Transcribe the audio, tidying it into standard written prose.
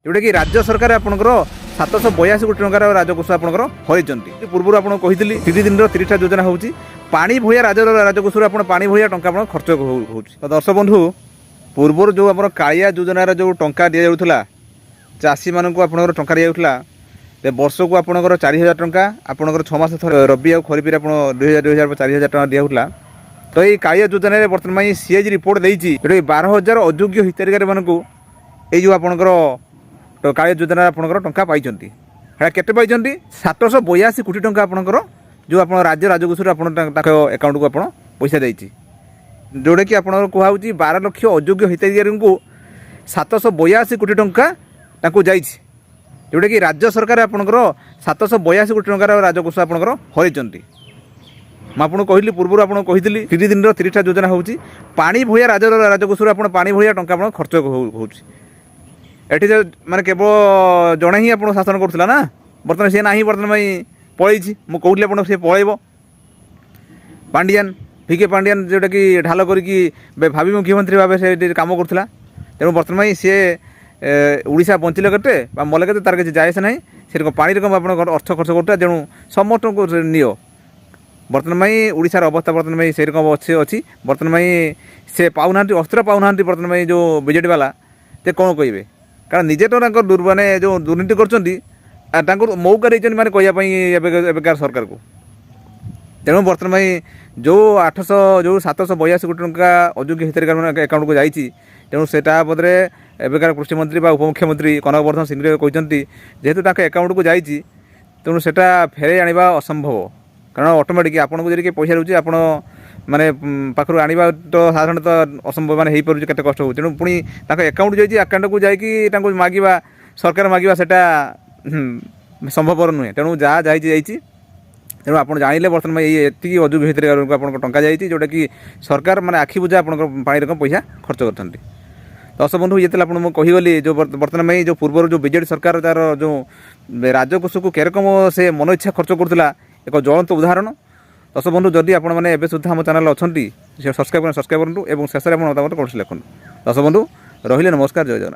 जोटा कि राज्य सरकार आपंकर 782 कोटी टंकार राजकोष आपंकर हरइंट पूर्व आपको कही 30 दिन 30टा योजना होची पानी भलिया राजकोष पानी भलिया टंका खर्च हो दर्शक बंधु पूर्व जो आप कालिया योजनार जो टंका दि जाऊला चाषी मानक आपंकर टंका दि जाऊला वर्ष को आपंकर 4000 टंका आपंकर 6 मास थोड़े रबी और खरीफ आप 2000 4000 टंका दि जाऊला तो ये कालिया योजना बर्तमान सीएज रिपोर्ट देती 12,000 अयोग्य हिताधिकारी मानक ये आपंकर तो कालिया योजना आपंकर टंका पाई केते पाई 782 कोटी टंका आपंकर जो आप राज्य राजकोष अकाउंट को आप पैसा देती जोटा कि आपको कहुच्छी 12 लाख अयोग्य हिताधिकारी को 782 कोटी टंका जाइए जोटा कि राज्य सरकार आपंकर 782 कोटी टंकार राजकोष आपंकर हरइंट मुझे कहली पूर्व आपको कही 30 दिन 30टा योजना होची पानी भलिया राजकोष पानी भलिया टंका खर्च हो एटी माने केवल जड़े ही आप शासन करूला ना बर्तमान सी ना बर्तमान पलैसी मुझे कहली आप पलैब पांडियान भिके पांडियान जोटा कि ढाल करके भावी मुख्यमंत्री भाव से कम करूला तेणु बर्तमान सी ओडिशा बंचिले केटे मले के तार किसी जाए से ना से पानी रकम आप अर्थ खर्च करूला तेणु समस्त को नियो बर्तमान ओडिशार अवस्था बर्तमान से रकम अच्छी बर्तमान से पाऊना अस्त्र पाऊना बर्तमान जो बीजेडी वाला ते कौन कहे कारण निजे तो माने जो दुर्नीति कर मौका देते मैंने कहवाई सरकार को तेणु बर्तमान जो 782 कोटी टंका अयोग्य हिताधिकारी अकाउंट को जाइए तेणु से बदले एवं कृषिमंत्री उपमुख्यमंत्री कनक वर्धन सिंह कहते जेहेतु अकाउंट को जाइए तेणु से फेरे आने असंभव कारण ऑटोमेटिक आपको जब पैसा रोचे आप माने पाखर आने तो साधारणतः असंभव माने हो पारे केते कष्ट हो तेणु पुणी अकाउंट जाइए अकाउंट को जाकि मागिबा सरकार मागिबा सेटा संभवपर नुहे तेणु जहाँ जाइए तेणु आप जानिले बर्तमान ये अयोग्य हिताधिकारी को आप टंका जाइए जोटा कि सरकार माने आखि बुझा आप पानी रकम पैसा खर्च करते दर्शक बंधु ये आपको कहीगली जो बर्तमान जो पूर्व जो बीजेडी सरकार तार जो राजकोष को केरकम से मन इच्छा खर्च करूला एक ज्वलंत उदाहरण दर्शक बंधु जदि आप मैंने सुधा आम चैनल अच्छा सब्सक्राइब करूँ और शेष में मतामत कौन लिखुन दर्शक बंधु रही नमस्कार जय जगन्नाथ।